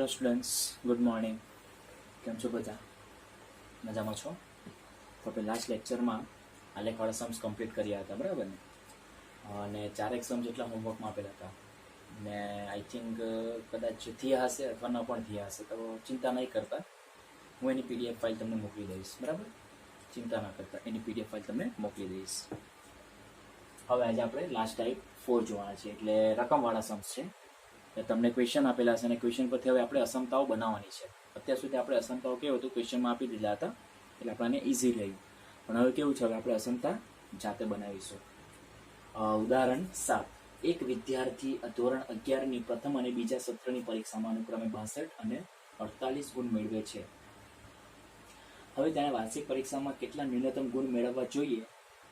Hello students, good morning. કેમ છો બધા? મજામાં છો? તો આપણે લાસ્ટ લેક્ચરમાં આલેખવાળા સમ્સ કમ્પ્લીટ કર્યા હતા, બરાબર ને? અને 4 સમ જેટલા હોમવર્કમાં આપેલા હતા ને આઈ થિંક કદાચ થયા હશે અથવા ન પણ થયા હશે, તો ચિંતા નહીં કરતા. હું એની પીડીએફ ફાઇલ તમને મોકલી દઈશ, બરાબર? ચિંતા ના કરતા, એની પીડીએફ ફાઇલ તમને મોકલી દઈશ. હવે આજે આપણે લાસ્ટ ટાઈપ 4 જોવાના છે, એટલે રકમવાળા સમ્સ છે. તમને ક્વેશ્ચન આપેલા છે અને ક્વેશ્ચન પરથી હવે આપણે અસમતાઓ બનાવવાની છે. અત્યાર સુધી આપણે અસમતાઓ કેવું હતું, ક્વેશ્ચનમાં આપી દીધા હતા એટલે આપણને ઇઝી રહ્યું. પણ હવે કેવું છે, હવે આપણે અસમતા જાતે બનાવીશું. ઉદાહરણ 7. એક વિદ્યાર્થી ધોરણ 11ની પ્રથમ અને બીજા સત્રની પરીક્ષામાં અનુક્રમે 62 અને 48 ગુણ મેળવે છે. હવે તેણે વાર્ષિક પરીક્ષામાં કેટલા ન્યૂનતમ ગુણ મેળવવા જોઈએ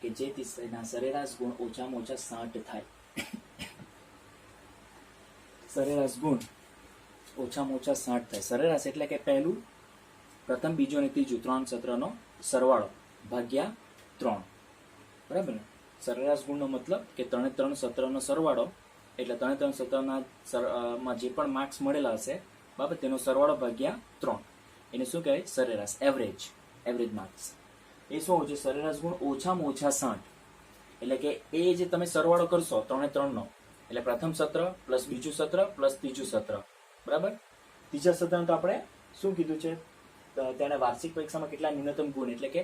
કે જેથી તેના સરેરાશ ગુણ ઓછામાં ઓછા 60 થાય? સરેરાશ ગુણ ઓછામાં ઓછા 60 થાય. સરેરાશ એટલે કે પહેલું, પ્રથમ, બીજું અને ત્રીજું 3 સત્રનો સરવાળો ભાગ્યા 3, બરાબર ને? સરેરાશ ગુણનો મતલબ કે 3 સત્રનો સરવાળો, એટલે 3 સત્રના માં જે પણ માર્ક્સ મળેલા હશે, બરાબર, તેનો સરવાળો ભાગ્યા 3. એને શું કહેવાય? સરેરાશ, એવરેજ માર્ક્સ. એ શું હોય છે? સરેરાશ ગુણ ઓછામાં ઓછા 60. એટલે કે એ જે તમે સરવાળો કરશો 3 એટલે પ્રથમ સત્ર પ્લસ બીજું સત્ર પ્લસ ત્રીજું સત્ર, બરાબર? ત્રીજા સત્રનું તો આપણે શું કીધું છે? તેણે વાર્ષિક પરીક્ષામાં કેટલા ન્યૂનતમ ગુણ, એટલે કે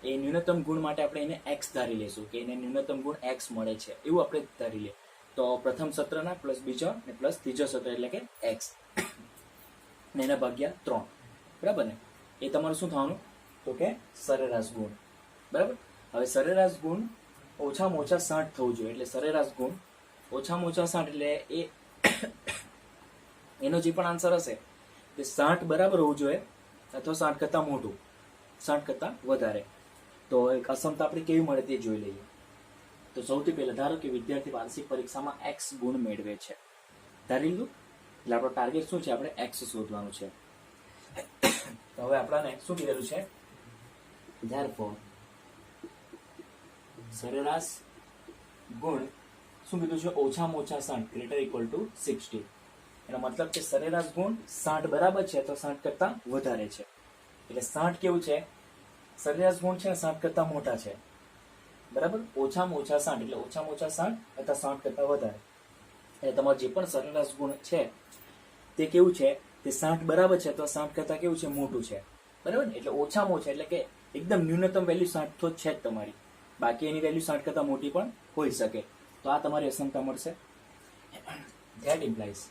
એ ન્યૂનતમ ગુણ માટે આપણે એને એક્સ ધારી લઈશું કે એને ન્યૂનતમ ગુણ એક્સ મળે છે, એવું આપણે ધારી લઈએ. તો પ્રથમ સત્રના પ્લસ બીજો ને પ્લસ ત્રીજો સત્ર એટલે કે એક્સ, ને એના ભાગ્યા 3, બરાબર ને? એ તમારું શું થવાનું? તો કે સરેરાશ ગુણ, બરાબર. હવે સરેરાશ ગુણ ઓછામાં ઓછા 60 થવું જોઈએ, એટલે સરેરાશ ગુણ ઓછામાં ઓછા 60 એટલે એનો જે પણ આન્સર હશે તે 60 બરાબર હોવું જોઈએ અથવા 60 કરતાં મોટું, 60 કરતાં વધારે. તો એક અસમતા આપણે કેવી મળે તે જોઈ લઈએ. તો સૌથી પહેલા ધારો કે વિદ્યાર્થી વાર્ષિક પરીક્ષામાં એક્સ ગુણ મેળવે છે. ધારી લીધું, એટલે આપણો ટાર્ગેટ શું છે? આપણે એક્સ શોધવાનું છે. તો હવે આપણાને શું કીધેલું છે? ધેરફોર સરેરાશ ગુણ શું કીધું છે? ઓછામાં ઓછા 60 ગ્રેટર ઇક્વલ ટુ 60. એનો મતલબ કે સરેરાશ ગુણ 60 બરાબર છે તો 60 કરતાં વધારે છે. એટલે 60 કેવું છે? સરેરાશ ગુણ છે 60 કરતાં મોટા છે, બરાબર? ઓછામાં ઓછા 60 એટલે ઓછામાં ઓછા 60 અથવા 60 કરતાં વધારે. એટલે તમારો જે પણ સરેરાશ ગુણ છે તે કેવું છે? તે 60 બરાબર છે તો 60 કરતાં કેવું છે? મોટું છે, બરાબર ને? એટલે ઓછામાં ઓછા એટલે કે એકદમ ન્યૂનતમ વેલ્યુ 60 તો છે જ તમારી, બાકી એની વેલ્યુ 60 કરતાં મોટી પણ હોઈ શકે. તો આ તમારી અસમતા મળશે. ધેટ ઇમ્પ્લાઇઝ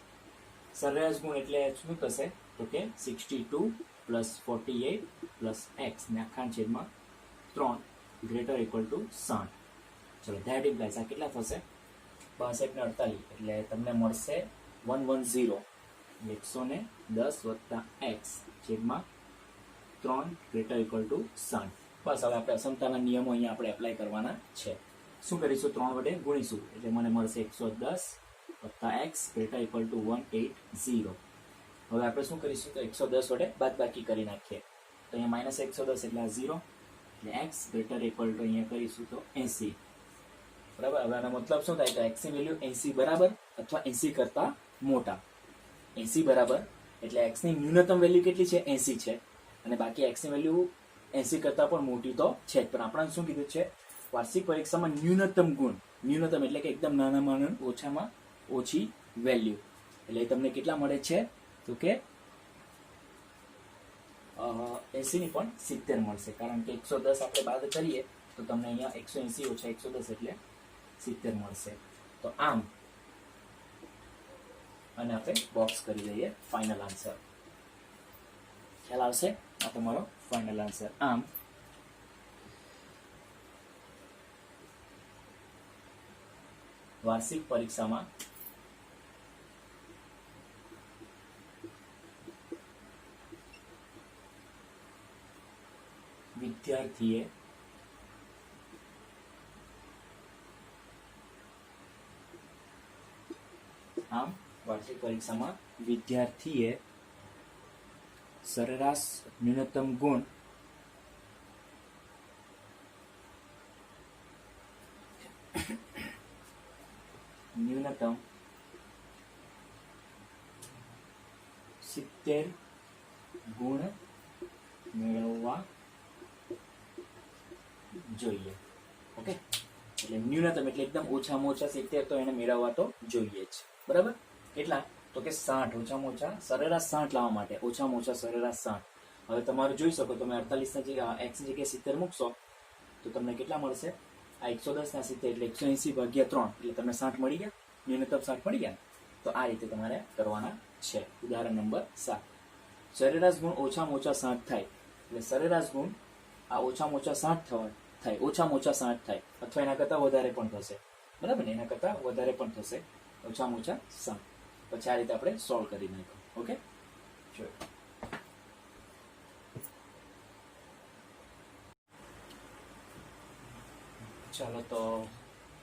સરેરાશ ગુણ એટલે શું થશે? તો કે 62 પ્લસ 48 પ્લસ એક્સ ને આખા છેદમાં 3 ગ્રેટર ઇક્વલ ટુ 60. ચલો, ધેટ ઇમ્પ્લાઇઝ આ કેટલા થશે? 62 ને 48 એટલે તમને મળશે 110, 110 વત્તા એક્સ છેદમાં 3 ગ્રેટર ઇક્વલ ટુ 60. બસ હવે આપણે અસમતાના નિયમો અહીંયા આપણે એપ્લાય કરવાના છે. શું કરીશું? 3 વડે ગુણીશું એટલે મને મળશે 110 વત્તા એક્સ ગ્રેટર ઇક્વલ ટુ 180. હવે આપણે શું કરીશું? તો 110 વડે બાદબાકી કરી નાખીએ. તો અહીંયા માઇનસ 110 એટલે આ 0, એટલે એક્સ ગ્રેટર ઇક્વલ ટુ અહીંયા કરીશું તો 80, બરાબર. હવે આનો મતલબ શું થાય? તો એક્સની વેલ્યુ 80 બરાબર અથવા 80 કરતાં મોટા. 80 બરાબર એટલે એક્સની ન્યૂનતમ વેલ્યુ કેટલી છે? 80 છે, અને બાકી એક્સની વેલ્યુ 80 કરતાં પણ મોટી તો છે જ. પણ આપણે શું કીધું છે? વાર્ષિક પરીક્ષામાં ન્યૂનતમ ગુણ, ન્યૂનતમ એટલે કે એકદમ નાનામાં ઓછામાં ઓછી વેલ્યુ, એટલે તમને કેટલા મળે છે? તો કે 80 ની પણ 70 મળશે, કારણ કે 110 આપણે બાદ કરીએ તો તમને અહીંયા 180 ઓછા 110 એટલે 70 મળશે. તો આમ, અને આપણે બોક્સ કરી દઈએ ફાઇનલ આન્સર. ખ્યાલ આવશે? આ તમારો ફાઇનલ આન્સર. આમ વાર્ષિક પરીક્ષામાં વિદ્યાર્થીએ સરેરાશ ન્યૂનતમ ગુણ 70 ગુણ મેળવવા જોઈએ. ઓકે, એટલે ન્યૂનતમ એટલે એકદમ ઓછામાં ઓછા 70 તો એને મેળવવા તો જોઈએ જ. બરાબર, કેટલા? તો કે 60, ઓછામાં ઓછા સરેરાશ 60 લાવવા માટે ઓછામાં ઓછા સરેરાશ 60. હવે તમારું જોઈ શકો, તમે 48 ના x ની જગ્યાએ 70 મૂકશો તો તમને કેટલા મળશે? આ 110 ના 70 એટલે 180 ભાગ્યા 3 એટલે તમને 60 મળી ગયા, ન્યૂનતમ 60 મળી ગયા. તો આ રીતે તમારે કરવાના છે. ઉદાહરણ નંબર 7, સરેરાશ ગુણ ઓછામાં ઓછા 60 થાય એટલે સરેરાશ ગુણ આ ઓછામાં ઓછા 60 થાય, ઓછામાં ઓછા 60 થાય અથવા એના કરતાં વધારે પણ થશે. બરાબર ને, એના કરતાં વધારે પણ થશે, ઓછામાં ઓછા 60. પછી આ રીતે આપણે સોલ્વ કરી નાખો. ઓકે, ચાલો તો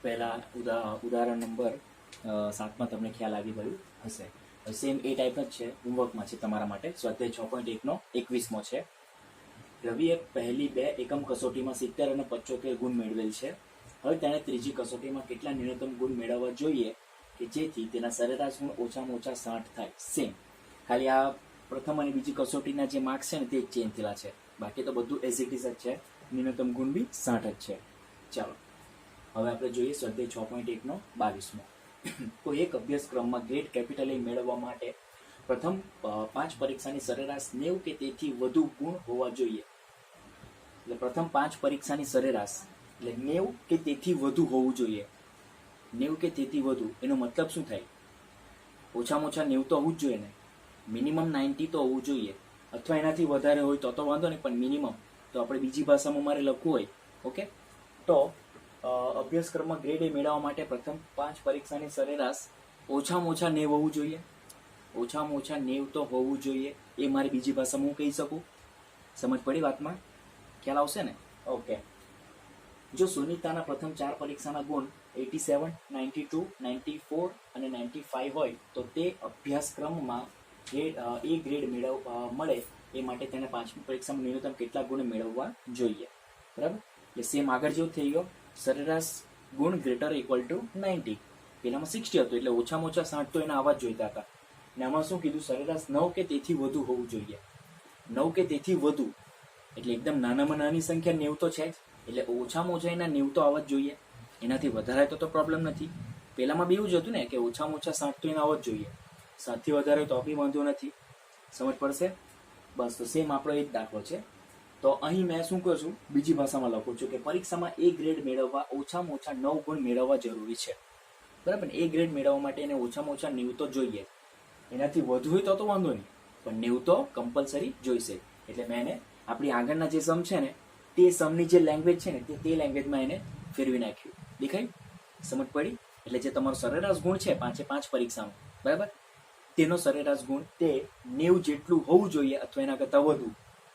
પહેલા ઉદાહરણ નંબર 7માં તમને ખ્યાલ આવી ગયું હશે. સેમ એ ટાઈપનો જ છે, હોમવર્કમાં છે તમારા માટે. સ્વાધ્યાય 6.1 નો 21મો છે. રવિએ પહેલી 2 એકમ કસોટીમાં 70 અને 75 ગુણ મેળવેલ છે. હવે તેણે ત્રીજી કસોટીમાં કેટલા ન્યૂનતમ ગુણ મેળવવા જોઈએ કે જેથી તેના સરેરાશ ગુણ ઓછામાં ઓછા 60 થાય? સેમ, ખાલી આ પ્રથમ અને બીજી કસોટીના જે માર્ક્સ છે ને તે જ ચેન્જ થયેલા છે, બાકી તો બધું એઝ ઇટ ઇઝ જ છે. ન્યૂનતમ ગુણ બી 60 જ છે. ચાલો હવે આપણે જોઈએ સ્વાધ્યાય 6.1 નો 22મો. કોઈ એક અભ્યાસક્રમમાં ગ્રેડ કેપિટલ એ મેળવવા માટે પ્રથમ 5 પરીક્ષાની સરેરાશ 90 કે તેથી વધુ ગુણ હોવા જોઈએ. એટલે પ્રથમ 5 પરીક્ષાની સરેરાશ એટલે 90 કે તેથી વધુ હોવું જોઈએ. 90 કે તેથી વધુ એનો મતલબ શું થાય? ઓછામાં ઓછા 90 તો હોવું જ જોઈએ ને, મિનિમમ 90 તો હોવું જોઈએ, અથવા એનાથી વધારે હોય તો વાંધો નહીં, પણ મિનિમમ તો આપણે બીજી ભાષામાં મારે લખવું હોય. ઓકે, તો અભ્યાસક્રમમાં ગ્રેડ એ મેળવવા માટે પ્રથમ 5 પરીક્ષાની સરેરાશ ઓછામાં ઓછા 90 હોવું જોઈએ. ઓછામાં ઓછા 90 તો હોવું જોઈએ, એ મારી બીજી ભાષામાં હું કહી શકું. સમજ પડી વાતમાં? ખ્યાલ આવશે ને? ઓકે, જો સુનિતાના પ્રથમ 4 પરીક્ષાના ગુણ 87, 92, 94 અને 95 હોય તો તે અભ્યાસક્રમમાં એ ગ્રેડ મળે એ માટે તેને 5મી પરીક્ષામાં ન્યૂનતમ કેટલા ગુણ મેળવવા જોઈએ. બરાબર, એટલે સેમ આગળ જેવું થઈ ગયો. સરેરાશ ગુણ ગ્રેટર ઇક્વલ ટુ 90, પેલામાં 60 હતું એટલે ઓછામાં ઓછા 60 તો એના આવા જ જોઈતા હતા. ને આમાં શું કીધું? સરેરાશ 9 કે તેથી વધુ હોવું જોઈએ. 9 કે તેથી વધુ એટલે એકદમ નાનામાં નાની સંખ્યા 90 તો છે જ, એટલે ઓછામાં ઓછા એના 90 તો આવવા જ જોઈએ. એનાથી વધારે તો પ્રોબ્લેમ નથી. પેલામાં બી એવું જ હતું ને કે ઓછામાં ઓછા 60 તો એના આવવા જ જોઈએ, 60થી વધારે તો બી વાંધો નથી. સમજ પડશે? બસ, તો સેમ આપણો એ જ દાખલો છે. તો અહીં મેં શું કરું છું? બીજી ભાષામાં લખું છું કે પરીક્ષામાં એ ગ્રેડ મેળવવા ઓછામાં ઓછા 9 ગુણ મેળવવા જરૂરી છે. બરાબર ને, એ ગ્રેડ મેળવવા માટે એને ઓછામાં ઓછા 90 તો જોઈએ. એનાથી વધુ હોય તો વાંધો નહીં, પણ 90 તો કમ્પલસરી જોઈશે. એટલે મેં એને આપણી આગળના જે સમ છે ને તે સમની જે લેંગ્વેજ છે ને તે લેંગ્વેજમાં એને ફેરવી નાખ્યું. દેખાય? સમજ પડી? એટલે જે તમારો સરેરાશ ગુણ છે 5 પરીક્ષામાં, બરાબર, તેનો સરેરાશ ગુણ તે 90 જેટલું હોવું જોઈએ અથવા એના કરતાં વધુ.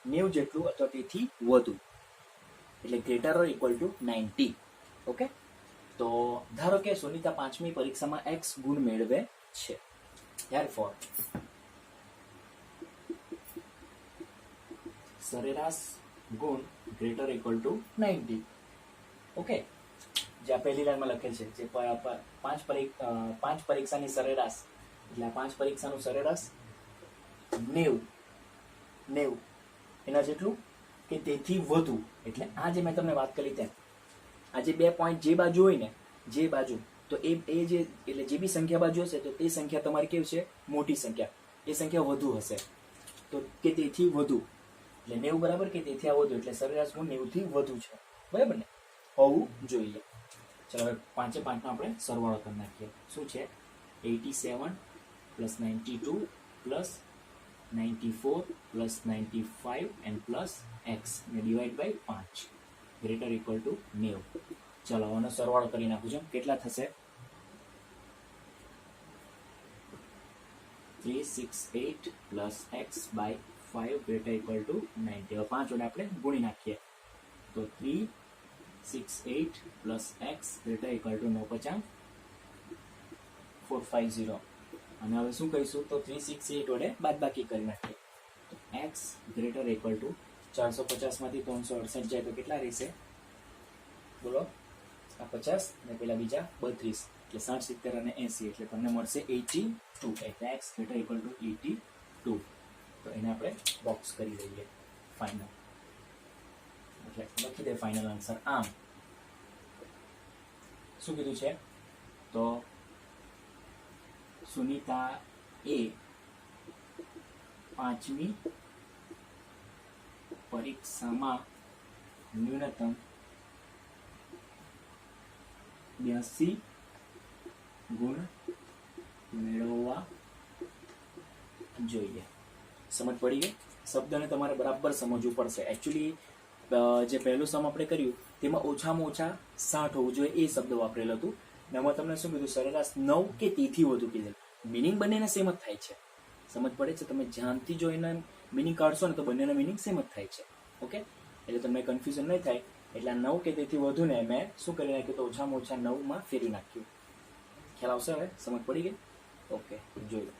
90 જેટલું અથવા તેથી વધુ એટલે greater or equal to 90. Okay, તો ધારો કે સુનિતા 5મી પરીક્ષામાં x ગુણ મેળવે છે. Therefore, સરેરાશ ગુણ ગ્રેટર ઇક્વલ ટુ 90. ઓકે, જે આ પહેલી લાઈનમાં લખેલ છે, જે 5 પરીક્ષાની સરેરાશ એટલે આ 5 પરીક્ષાનું સરેરાશ 90 એના જેટલું કે તેથી વધુ. એટલે આ જે મેં તમને વાત કરી તેમ આ જે 2 પોઈન્ટ જે બાજુ હોય ને, જે બાજુ તો એ જે એટલે જે બી સંખ્યા બાજુ હશે તો તે સંખ્યા તમારી કેવી છે? મોટી સંખ્યા, એ સંખ્યા વધુ હશે. તો કે તેથી વધુ એટલે 90 બરાબર કે તેથી આ વધુ એટલે સરેરાશ ગુણ 90 થી વધુ છે. બરાબર ને, હોવું જોઈએ. ચલો હવે 5 નો આપણે સરવાળો કરી નાખીએ. શું છે? 87 plus 92 plus 94 plus 95 and plus x ને divide by 5 greater equal to 90. ચલો આનો સરવાળો કરી નાખું છું. કેટલા થશે? 368 plus x by 5 greater equal to 90. હવે 5 વડે આપણે ગુણી નાખીએ તો 368 plus x greater equal to 950 450. અને હવે શું કહીશું? તો 368 વડે બાદબાકી કરી નાખીએ તો x ગ્રેટર ઇક્વલ ટુ 450 માંથી 368 જાય તો કેટલા રહેશે? બોલો, આ 50 ને પેલા બીજા 32 એટલે 60, 70 અને 80 એટલે તમને મળશે 82. એટલે x greater equal to 82. Two. તો એને આપણે બોક્સ કરી દઈએ ફાઇનલ, એટલે લખી દે ફાઇનલ આન્સર આમ. શું કીધું છે? તો સુનિતા એ 5મી પરીક્ષામાં ન્યૂનતમ 82 ગુણ મેળવવા જોઈએ. સમજ પડી ગઈ? શબ્દને તમારે બરાબર સમજવું પડશે. એકચ્યુઅલી જે પહેલું સમ આપણે કર્યું તેમાં ઓછામાં ઓછા 60 હોવું જોઈએ એ શબ્દ વાપરેલો હતું. એમાં તમને શું કીધું? સરેરાશ 9 કે તેથી વધુ કીધેલું. મિનિંગ બંનેના સેમ જ થાય છે. સમજ પડે છે? તમે ધ્યાનથી જો એના મિનિંગ કાઢશો ને તો બંનેના મિનિંગ સેમ જ થાય છે. ઓકે, એટલે તમને કન્ફ્યુઝન નહીં થાય. એટલે 9 કે તેથી વધુ ને મેં શું કરી નાખ્યું? તો ઓછામાં ઓછા 9માં ફેરવી નાખ્યું. ખ્યાલ આવશે હવે? સમજ પડી ગઈ? ઓકે, જોઈ લો.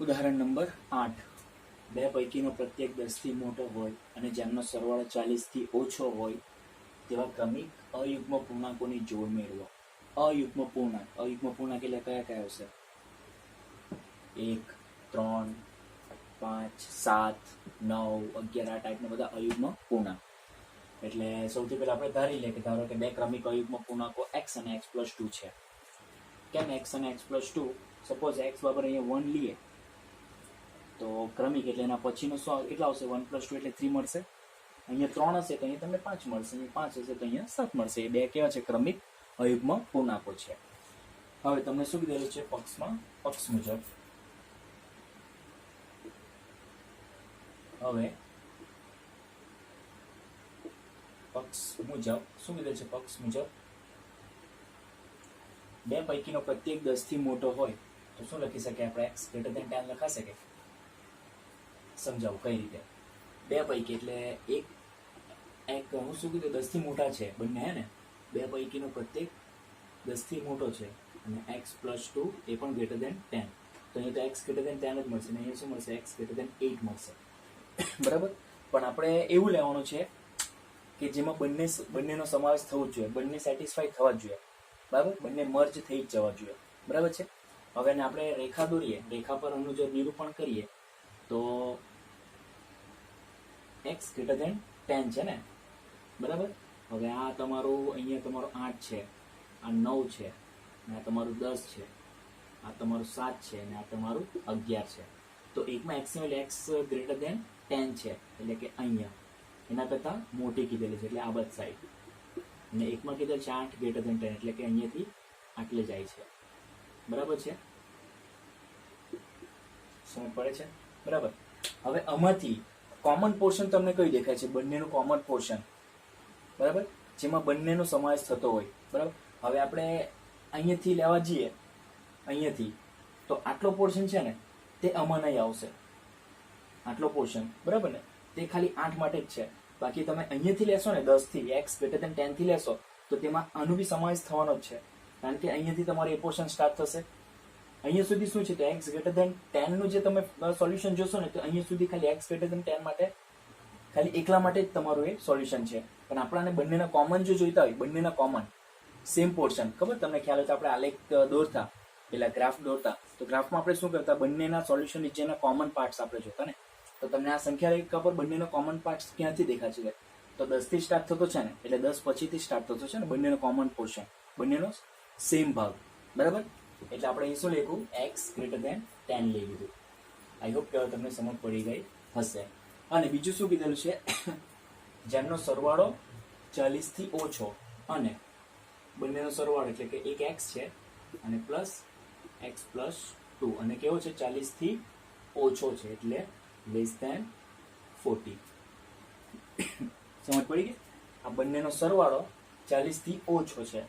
ઉદાહરણ નંબર 8. બે પૈકીનો પ્રત્યેક 10 થી મોટો હોય અને જેમનો સરવાળો 40 થી ઓછો હોય તેવા ક્રમિક અયુગ્મ પૂર્ણાંકોની જોડ મેળવો. અયુગ્મ પૂર્ણાંક એટલે કયા કયા આવશે? 1, 3, 5, 7, 9, 11 આ ટાઈપના બધા અયુગ્મ પૂર્ણાંક. એટલે સૌથી પહેલા આપણે ધારી લઈએ કે ધારો કે બે ક્રમિક અયુગ્મ પૂર્ણાંકો x અને x + 2 છે. કેમ x અને x + 2? સપોઝ x બરાબર અહીંયા 1 લઈએ તો ક્રમિક એટલે એના પછીનો કેટલા આવશે? 1 + 2 એટલે 3 મળશે. અહીંયા 3 હશે તો અહીંયા તમને 5 મળશે, અહીંયા 5 હશે તો અહીંયા 7 મળશે. એ બે કેવા છે? ક્રમિક અયુગ્મ પૂર્ણાંકો છે. હવે તમને શું કીધેલું છે? પક્ષમાં પક્ષ મુજબ. હવે પક્ષ મુજબ શું કીધેલું છે? પક્ષ મુજબ બે પૈકીનો પ્રત્યેક 10 થી મોટો હોય તો શું લખી શકીએ આપણે? x > 10 લખાશે કે? સમજાવું કઈ રીતે. બે પૈકી એટલે એક હું શું કીધું? 10 થી મોટા છે બંને, હે ને? બે પૈકીનો પ્રત્યેક 10 થી મોટો છે અને x + 2 એ પણ > 10. તો અહીંયા તો x > 10 જ મળશે ને અહીંયા શું મળશે? x > 8 મળશે. બરાબર. પણ આપણે એવું લેવાનું છે કે જેમાં બંનેનો સમાવેશ થવો જ જોઈએ, બંને સેટિસ્ફાઈ થવા જ જોઈએ. બરાબર, બંને મર્જ થઈ જ જવા જોઈએ. બરાબર છે. હવે એને આપણે રેખા દોરીએ, રેખા પર આનું જો નિરૂપણ કરીએ તો x > 10 છે ને? બરાબર. હવે આ તમારું અહીંયા તમારું 8 છે, આ 9 છે, અને આ તમારું 10 છે, આ તમારું 7 છે અને આ તમારું 11 છે. તો એકમાં x ની વેલ્યુ x > 10 છે એટલે કે અહીંયા એના કરતાં મોટી કીધેલી છે એટલે આ બધી સાઈડ. અને એકમાં કીધેલ છે 8 > 10 એટલે કે અહીંયાથી આટલે જાય છે. બરાબર છે? સમજ પડે છે? બરાબર. હવે આમાંથી કોમન પોર્શન તમને કઈ દેખાય છે? બંનેનું કોમન પોર્શન. બરાબર, જેમાં બંનેનો સમાવેશ થતો હોય. બરાબર. હવે આપણે અહીંયાથી લેવા જઈએ, અહીંયાથી તો આટલો પોર્શન છે ને તે આમાં નહીં આવશે. આટલો પોર્શન, બરાબર ને? તે ખાલી 8 માટે જ છે. બાકી તમે અહીંયાથી લેશો ને 10 થી x > 10 થી લેશો તો તેમાં આનો બી સમાવેશ થવાનો જ છે. કારણ કે અહીંયાથી તમારે એ પોર્શન સ્ટાર્ટ થશે. અહીંયા સુધી શું છે? તો x > 10 નું જે તમે સોલ્યુશન જોશો ને તો અહીંયા સુધી ખાલી x > 10 માટે ખાલી એકલા માટે જ તમારું એ સોલ્યુશન છે. પણ આપણાને બંનેના કોમન જો જોઈતા હોય, બંનેના કોમન સેમ પોર્શન, ખબર તમને ખ્યાલ હોય તો આપણે આલેખ દોરતા, પેલા ગ્રાફ દોરતા, તો ગ્રાફમાં આપણે શું કરતા? બંનેના સોલ્યુશન નીચેના કોમન પાર્ટ્સ આપણે જોતા ને. તો તમને આ સંખ્યા રેખા પર બંનેનો કોમન પાર્ટ્સ ક્યાંથી દેખાય છે? તો 10 થી સ્ટાર્ટ થતો છે ને, એટલે 10 પછીથી સ્ટાર્ટ થતો છે ને બંનેનો કોમન પોર્શન, બંનેનો સેમ ભાગ. બરાબર. એટલે આપણે અહીં શું લખ્યું? x > 10 લઈ લીધું. આઈ હોપ કે તમને સમજ પડી ગઈ હશે. અને બીજું શું કીધેલું છે? જેમનો સરવાળો 40 થી ઓછો અને બંનેનો સરવાળો એટલે કે એક x છે અને પ્લસ x + 2 અને કેવો છે? 40 થી ઓછો છે એટલે <40. સમજ પડી ગઈ? આ બંનેનો સરવાળો 40 થી ઓછો છે.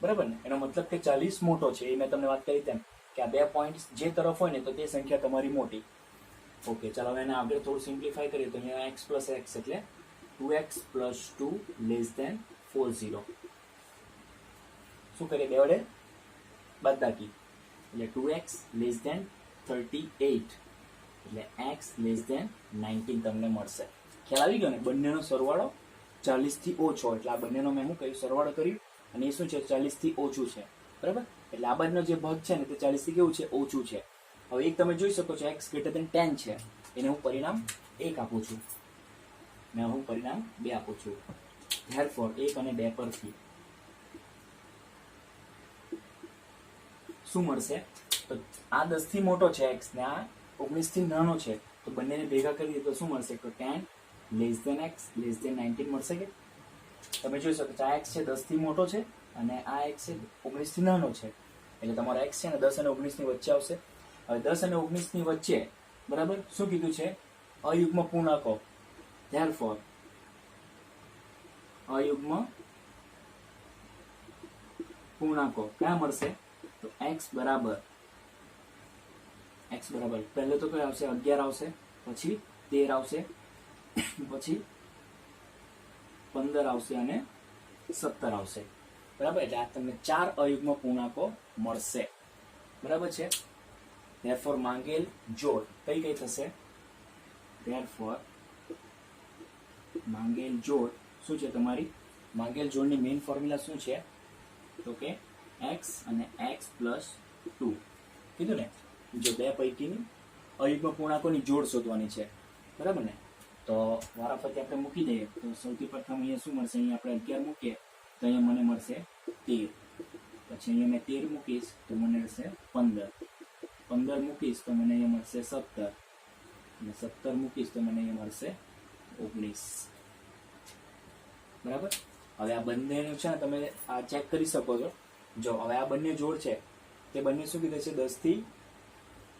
બરાબર ને? એનો મતલબ કે 40 મોટો છે. એ મેં તમને વાત કરી તેમ કે આ બે પોઈન્ટ જે તરફ હોય ને તો તે સંખ્યા તમારી મોટી. ઓકે, ચાલો હવે એને આગળ થોડું સિમ્પ્લિફાય કરીએ તો અહીંયા x + x એટલે 2x + 2 < 40. શું કરીએ? બે વડે બાદબાકી એટલે 2x < 38 એટલે x < 19 તમને મળશે. ખ્યાલ આવી ગયો ને? બંનેનો સરવાળો 40 થી ઓછો, એટલે આ બંનેનો મેં શું કહ્યું સરવાળો કર્યું, અને એ શું છે 40 થી ઓછું છે, બરાબર. એટલે આ બાજુનો જે ભાગ છે ને તે 40 થી કેવું છે ઓછું છે. હવે એક તમે જોઈ શકો છો x ગ્રેટર ધેન 10 છે, એને હું પરિણામ 1 આપું છું, ને હું પરિણામ 2 આપું છું. ધેરફોર 1 અને 2 પરથી શું મળશે, તો આ 10 થી મોટો છે x ને આ 19 થી નાનો છે, તો બંનેને ભેગા કરીએ તો શું મળશે, તો 10 less than x less than 19 મળશે. કે તમે જોઈ શકો છો આ x છે 10 થી મોટો છે અને આ x છે 19 થી નાનો છે, એટલે તમારો x છે ને 10 અને 19 ની વચ્ચે આવશે. હવે 10 અને 19 ની વચ્ચે, બરાબર, શું કીધું છે, અયુગ્મ પૂર્ણાંકો. ધેરફોર અયુગ્મ પૂર્ણાંકો ક્યાં મળશે, તો x બરાબર પહેલે તો કઈ આવશે 11 આવશે, પછી 13 આવશે, પછી 15 આવશે અને 17 આવશે, બરાબર. એટલે આ તમને 4 અયુગ્મ પૂર્ણાંકો મળશે, બરાબર છે. ધેરફોર માંગેલ જોડ કઈ થશે, ધેરફોર માંગેલ જોડ શું છે, તમારી માંગેલ જોડની મેઇન ફોર્મ્યુલા શું છે, તો કે x અને x પ્લસ 2 કીધું ને. જો બે પૈકીની અયુગ્મ પૂર્ણાંકોની જોડ શોધવાની છે, બરાબર ને. તો વારાફરતી આપણે મૂકી દઈએ, તો સૌથી પ્રથમ અહીંયા શું મળશે, અહીંયા આપણે 11 મૂકીએ તો અહીંયા મને મળશે 13, પછી અહીંયા મેં 13 મૂકીશ તો મને મળશે 15 મૂકીશ તો મને અહીંયા મળશે 17, અને 17 મૂકીશ તો મને અહીંયા મળશે 19, બરાબર. હવે આ બંનેનું છે ને તમે આ ચેક કરી શકો છો. જો હવે આ બંને જોડ છે તે બંને શું કીધું છે, 10 થી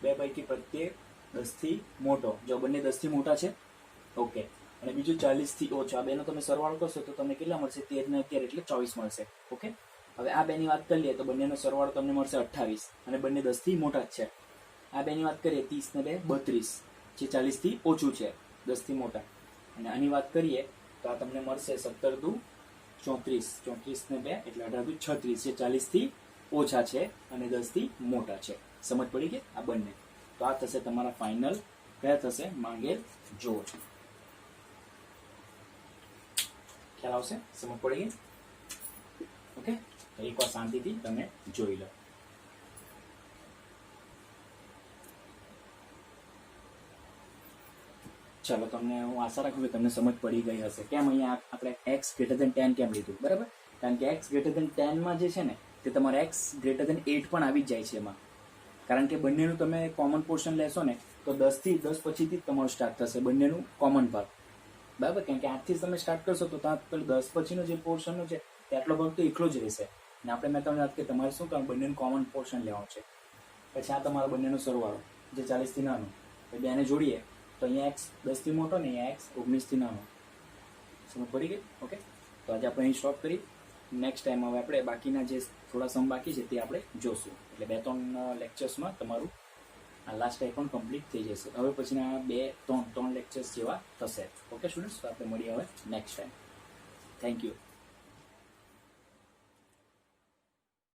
બે પૈકી પ્રત્યેક 10 થી મોટો. જો બંને 10 થી મોટા છે, ઓકે. અને બીજું 40 થી ઓછો. આ બેનો તમે સરવાળો કરશો તો તમને કેટલા મળશે, 13 ને 11 એટલે 24 મળશે, ઓકે. હવે આ બેની વાત કરીએ તો બંનેનો સરવાળો તમને મળશે 28, અને બંને 10 થી મોટા જ છે. આ બેની વાત કરીએ 30 ને 2 32, જે 40 થી ઓછું છે, 10 થી મોટા. અને આની વાત કરીએ તો આ તમને મળશે 17 દુ 34, 34 ને 2 એટલે 18 દુ 36, જે 40 થી ઓછા છે અને 10 થી મોટા છે. સમજ પડી ગઈ આ બંને. તો આ થશે તમારા ફાઇનલ કયા થશે, માંગેલ જોડ. ખ્યાલ આવશે, સમજ પડી ગઈ, ઓકે. તો એકવાર શાંતિથી તમે જોઈ લો. ચાલો, તમને હું આશા રાખું કે તમને સમજ પડી ગઈ હશે. કેમ અહીંયા આપણે x ગ્રેટર ધેન 10 કેમ લીધું, બરાબર. કારણ કે x ગ્રેટર ધેન 10 માં જે છે ને તે તમારે x ગ્રેટર ધેન 8 પણ આવી જ જાય છે એમાં. કારણ કે બંનેનું તમે કોમન પોર્શન લેશો ને તો 10 થી 10 પછીથી જ તમારું સ્ટાર્ટ થશે બંનેનું કોમન ભાગ, બરાબર. કારણ કે 8 થી તમે સ્ટાર્ટ કરશો તો ત્યાં 10 પછીનો જે પોર્શનનો છે તે આટલો ભાગ તો એકલો જ રહેશે. અને આપણે મેં તમને વાત કરી તમારે શું કરવાનું, બંનેનું કોમન પોર્શન લેવાનું છે. પછી આ તમારો બંનેનો સરવાળો જે 40 થી નાનો, તો બેને જોડીએ તો અહીંયા x 10 થી મોટો ને અહીંયા x 19 થી નાનો. સમજ પડી ગઈ, ઓકે. તો આજે આપણે અહીં સ્ટોપ કરી. નેક્સ્ટ ટાઈમ હવે આપણે બાકીના જે થોડા સમ બાકી છે તે આપણે જોશું. એટલે 2-3 લેક્ચર્સમાં તમારું આ લાસ્ટ ટાઈમ પણ કમ્પ્લીટ થઈ જશે. હવે પછીના 2-3 લેક્ચર્સ જેવા થશે, ઓકે સ્ટુડન્ટ્સ. તો આપણે મળીએ હવે નેક્સ્ટ ટાઈમ. Thank you.